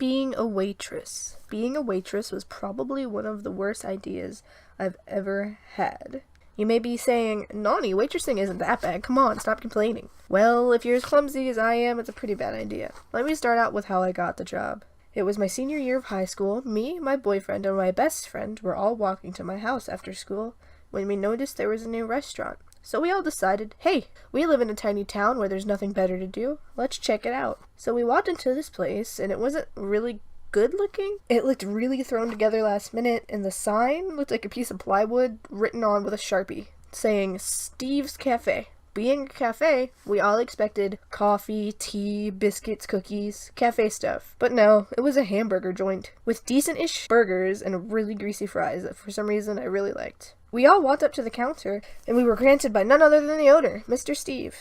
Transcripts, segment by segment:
Being a waitress. Being a waitress was probably one of the worst ideas I've ever had. You may be saying, Nani, waitressing isn't that bad. Come on, stop complaining. Well, if you're as clumsy as I am, it's a pretty bad idea. Let me start out with how I got the job. It was my senior year of high school. Me, my boyfriend, and my best friend were all walking to my house after school when we noticed there was a new restaurant. So we all decided, hey, we live in a tiny town where there's nothing better to do. Let's check it out. So we walked into this place, and it wasn't really good looking. It looked really thrown together last minute, and the sign looked like a piece of plywood written on with a Sharpie, saying Steve's Cafe. Being a cafe, we all expected coffee, tea, biscuits, cookies, cafe stuff. But no, it was a hamburger joint with decent-ish burgers and really greasy fries that for some reason I really liked. We all walked up to the counter, and we were granted by none other than the owner, Mr. Steve.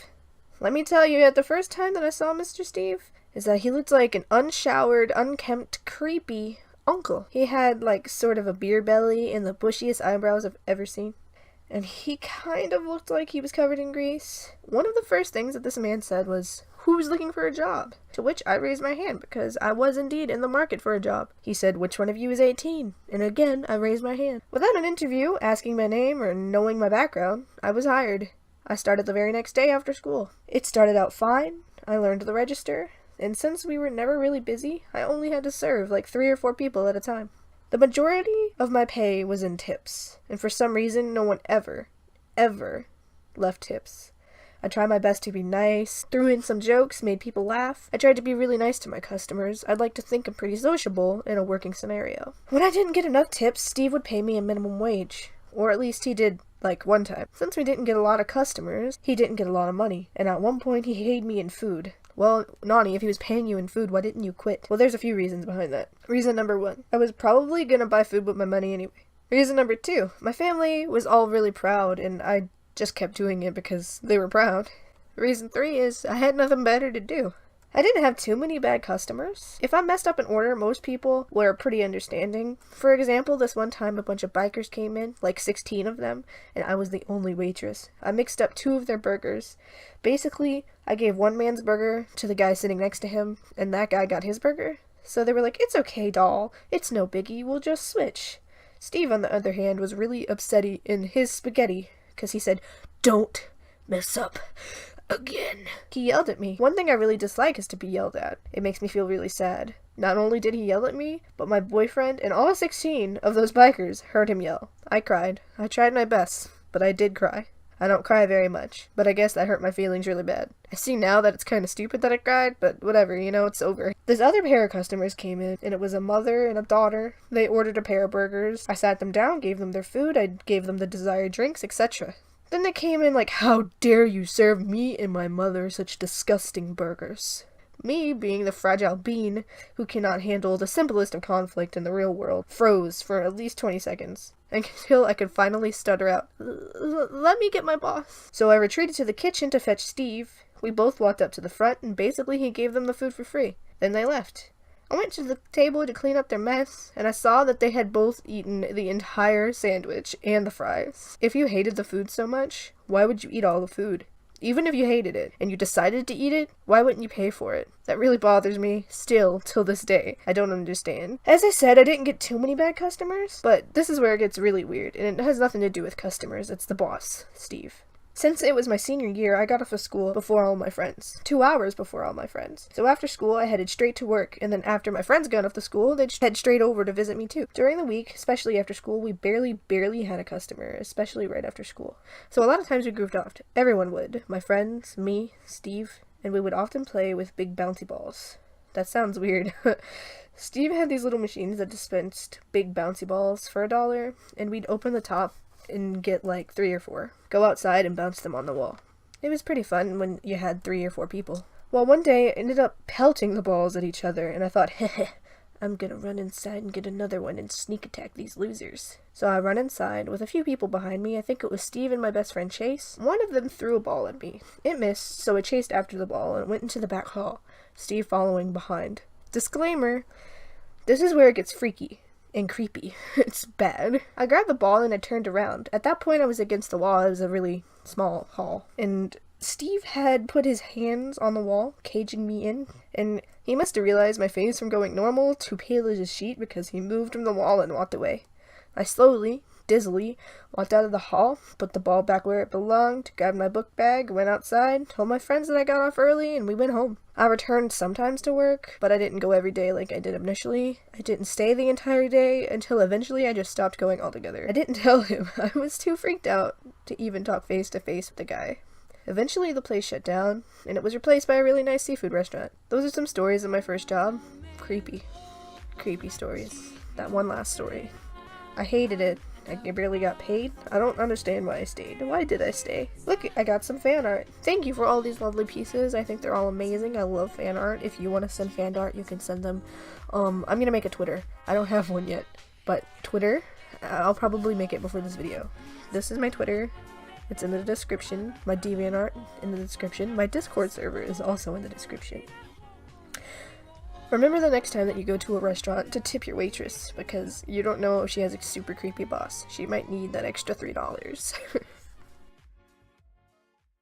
Let me tell you, at the first time that I saw Mr. Steve, is that he looked like an unshowered, unkempt, creepy uncle. He had, sort of a beer belly and the bushiest eyebrows I've ever seen. And he kind of looked like he was covered in grease. One of the first things that this man said was, "Who's looking for a job?" To which I raised my hand because I was indeed in the market for a job. He said, "Which one of you is 18?" And again, I raised my hand. Without an interview, asking my name, or knowing my background, I was hired. I started the very next day after school. It started out fine. I learned the register. And since we were never really busy, I only had to serve 3 or 4 people at a time. The majority of my pay was in tips, and for some reason, no one ever left tips. I tried my best to be nice, threw in some jokes, made people laugh. I tried to be really nice to my customers. I'd like to think I'm pretty sociable in a working scenario. When I didn't get enough tips, Steve would pay me a minimum wage. Or at least he did, one time. Since we didn't get a lot of customers, he didn't get a lot of money. And at one point, he paid me in food. Well, Nani, if he was paying you in food, why didn't you quit? Well, there's a few reasons behind that. Reason number 1, I was probably gonna buy food with my money anyway. Reason number 2, my family was all really proud, and I just kept doing it because they were proud. Reason 3 is I had nothing better to do. I didn't have too many bad customers. If I messed up an order, most people were pretty understanding. For example, this one time a bunch of bikers came in, 16 of them, and I was the only waitress. I mixed up 2 of their burgers. Basically, I gave one man's burger to the guy sitting next to him, and that guy got his burger. So they were like, "It's okay, doll. It's no biggie. We'll just switch." Steve, on the other hand, was really upsetty in his spaghetti, because he said, "Don't mess up again." He yelled at me. One thing I really dislike is to be yelled at. It makes me feel really sad. Not only did he yell at me, but my boyfriend and all 16 of those bikers heard him yell. I cried. I tried my best, but I did cry. I don't cry very much, but I guess that hurt my feelings really bad. I see now that it's kind of stupid that I cried, but whatever, it's over. This other pair of customers came in, and it was a mother and a daughter. They ordered a pair of burgers. I sat them down, gave them their food, I gave them the desired drinks, etc. Then they came in "How dare you serve me and my mother such disgusting burgers?" Me, being the fragile bean who cannot handle the simplest of conflict in the real world, froze for at least 20 seconds, until I could finally stutter out, "Let me get my boss." So I retreated to the kitchen to fetch Steve. We both walked up to the front, and basically he gave them the food for free. Then they left. I went to the table to clean up their mess, and I saw that they had both eaten the entire sandwich and the fries. If you hated the food so much, why would you eat all the food? Even if you hated it, and you decided to eat it, why wouldn't you pay for it? That really bothers me, still, till this day. I don't understand. As I said, I didn't get too many bad customers, but this is where it gets really weird, and it has nothing to do with customers, it's the boss, Steve. Since it was my senior year, I got off of school before all my friends. 2 hours before all my friends. So after school, I headed straight to work, and then after my friends got off the school, they'd head straight over to visit me too. During the week, especially after school, we barely had a customer, especially right after school. So a lot of times we goofed off. Everyone would. My friends, me, Steve, and we would often play with big bouncy balls. That sounds weird. Steve had these little machines that dispensed big bouncy balls for $1, and we'd open the top and get 3 or 4. Go outside and bounce them on the wall. It was pretty fun when you had 3 or 4 people. Well, one day I ended up pelting the balls at each other, and I thought, heh, I'm gonna run inside and get another one and sneak attack these losers. So I run inside with a few people behind me. I think it was Steve and my best friend Chase. One of them threw a ball at me. It missed, so I chased after the ball and went into the back hall, Steve following behind. Disclaimer, this is where it gets freaky and creepy. It's bad. I grabbed the ball and I turned around. At that point I was against the wall. It was a really small hall. And Steve had put his hands on the wall, caging me in, and he must have realized my face from going normal to pale as a sheet because he moved from the wall and walked away. I slowly, dizzily, walked out of the hall, put the ball back where it belonged, grabbed my book bag, went outside, told my friends that I got off early, and we went home. I returned sometimes to work, but I didn't go every day like I did initially. I didn't stay the entire day until eventually I just stopped going altogether. I didn't tell him. I was too freaked out to even talk face to face with the guy. Eventually, the place shut down, and it was replaced by a really nice seafood restaurant. Those are some stories of my first job. Creepy. Creepy stories. That one last story. I hated it. I barely got paid. I don't understand why I stayed. Why did I stay? Look, I got some fan art. Thank you for all these lovely pieces. I think they're all amazing. I love fan art. If you want to send fan art, you can send them. I'm gonna make a Twitter. I don't have one yet, but Twitter, I'll probably make it before this video. This is my Twitter. It's in the description. My Deviantart in the description. My Discord server is also in the description. Remember the next time that you go to a restaurant to tip your waitress, because you don't know if she has a super creepy boss. She might need that extra $3.